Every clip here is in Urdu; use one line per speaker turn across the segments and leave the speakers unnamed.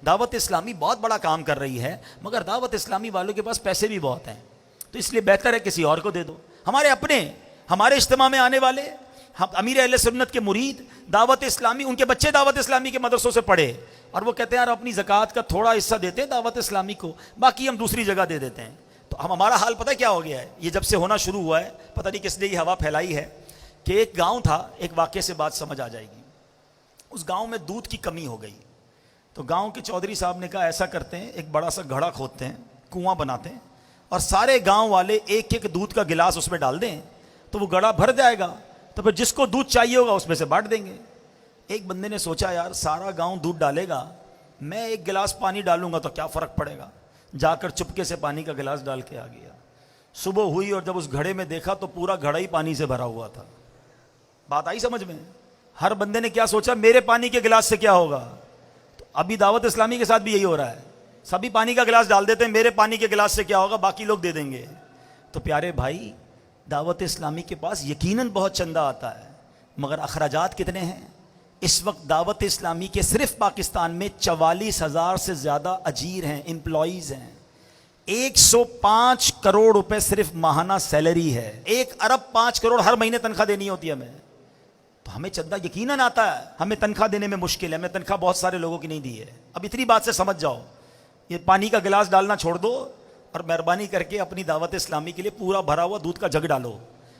دعوت اسلامی بہت بڑا کام کر رہی ہے، مگر دعوت اسلامی والوں کے پاس پیسے بھی بہت ہیں، تو اس لیے بہتر ہے کسی اور کو دے دو۔ ہمارے اجتماع میں آنے والے امیر اہل سنت کے مرید دعوت اسلامی، ان کے بچے دعوت اسلامی کے مدرسوں سے پڑھے، اور وہ کہتے ہیں یار اپنی زکوٰۃ کا تھوڑا حصہ دیتے ہیں دعوت اسلامی کو، باقی ہم دوسری جگہ دے دیتے ہیں۔ تو ہمارا حال پتہ کیا ہو گیا ہے؟ یہ جب سے ہونا شروع ہوا ہے، پتہ نہیں کس نے یہ ہوا پھیلائی ہے کہ ایک گاؤں تھا، ایک واقعے سے بات سمجھ آ جائے گی۔ اس گاؤں میں دودھ کی کمی ہو گئی، تو گاؤں کے چودھری صاحب نے کہا ایسا کرتے ہیں، ایک بڑا سا گھڑا کھودتے ہیں، کنواں بناتے ہیں، اور سارے گاؤں والے ایک ایک دودھ کا گلاس اس میں ڈال دیں، تو وہ گھڑا بھر جائے گا، تو پھر جس کو دودھ چاہیے ہوگا اس میں سے بانٹ دیں گے۔ ایک بندے نے سوچا یار سارا گاؤں دودھ ڈالے گا، میں ایک گلاس پانی ڈالوں گا تو کیا فرق پڑے گا، جا کر چپکے سے پانی کا گلاس ڈال کے آ گیا۔ صبح ہوئی اور جب اس گھڑے میں دیکھا تو پورا گھڑا ہی پانی سے بھرا ہوا تھا۔ بات آئی سمجھ میں؟ ہر بندے نے کیا سوچا، میرے پانی کے گلاس سے کیا ہوگا؟ تو ابھی دعوت اسلامی کے ساتھ بھی یہی ہو رہا ہے، سبھی پانی کا گلاس ڈال دیتے ہیں، میرے پانی کے گلاس سے کیا ہوگا، باقی لوگ دے دیں گے۔ تو پیارے بھائی، دعوت اسلامی کے پاس یقیناً بہت چندہ آتا ہے، مگر اخراجات کتنے ہیں؟ اس وقت دعوت اسلامی کے صرف پاکستان میں 44,000 سے زیادہ اجیر ہیں، امپلائیز ہیں، 105 کروڑ روپے صرف ماہانہ سیلری ہے، 1 ارب 5 کروڑ ہر مہینے تنخواہ دینی ہوتی ہے ہمیں۔ تو ہمیں چندہ یقیناً آتا ہے، ہمیں تنخواہ دینے میں مشکل ہے، ہمیں تنخواہ بہت سارے لوگوں کی نہیں دی ہے۔ اب اتنی بات سے سمجھ جاؤ، یہ پانی کا گلاس ڈالنا چھوڑ دو اور مہربانی کر کے اپنی دعوت اسلامی کے لیے پورا بھرا ہوا دودھ کا جگ ڈالو۔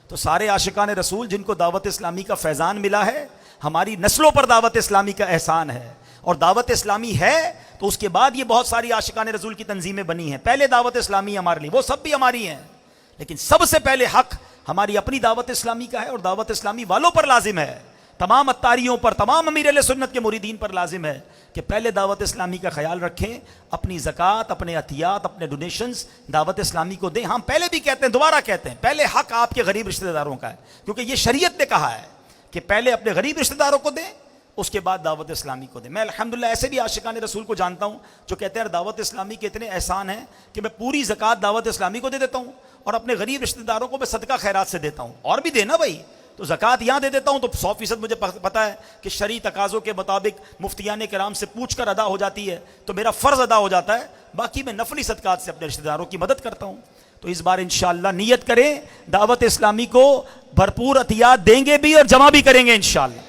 تو سارے عاشقان رسول جن کو دعوت اسلامی کا فیضان ملا ہے، ہماری نسلوں پر دعوت اسلامی کا احسان ہے، اور دعوت اسلامی ہے تو اس کے بعد یہ بہت ساری عاشقان رسول کی تنظیمیں بنی ہیں۔ پہلے دعوت اسلامی ہمارے لیے، وہ سب بھی ہماری ہیں، لیکن سب سے پہلے حق ہماری اپنی دعوت اسلامی کا ہے، اور دعوت اسلامی والوں پر لازم ہے، تمام اتاریوں پر، تمام امیر اہل سنت کے مریدین پر لازم ہے کہ پہلے دعوت اسلامی کا خیال رکھیں، اپنی زکوٰۃ، اپنے عطیات، اپنے ڈونیشنز دعوت اسلامی کو دیں۔ ہم پہلے بھی کہتے ہیں، دوبارہ کہتے ہیں، پہلے حق آپ کے غریب رشتہ داروں کا ہے، کیونکہ یہ شریعت نے کہا ہے کہ پہلے اپنے غریب رشتہ داروں کو دیں، اس کے بعد دعوت اسلامی کو دیں۔ میں الحمدللہ ایسے بھی عاشقان رسول کو جانتا ہوں جو کہتے ہیں دعوت اسلامی کے اتنے احسان ہیں کہ میں پوری زکوٰۃ دعوت اسلامی کو دے دیتا ہوں، اور اپنے غریب رشتہ داروں کو میں صدقہ خیرات سے دیتا ہوں، اور بھی دینا بھائی، تو زکوٰۃ یہاں دے دیتا ہوں تو 100% مجھے پتا ہے کہ شرعی تقاضوں کے مطابق مفتیان کرام سے پوچھ کر ادا ہو جاتی ہے، تو میرا فرض ادا ہو جاتا ہے، باقی میں نفلی صدقات سے اپنے رشتہ داروں کی مدد کرتا ہوں۔ تو اس بار انشاءاللہ نیت کریں، دعوت اسلامی کو بھرپور عطیات دیں گے بھی اور جمع بھی کریں گے انشاءاللہ۔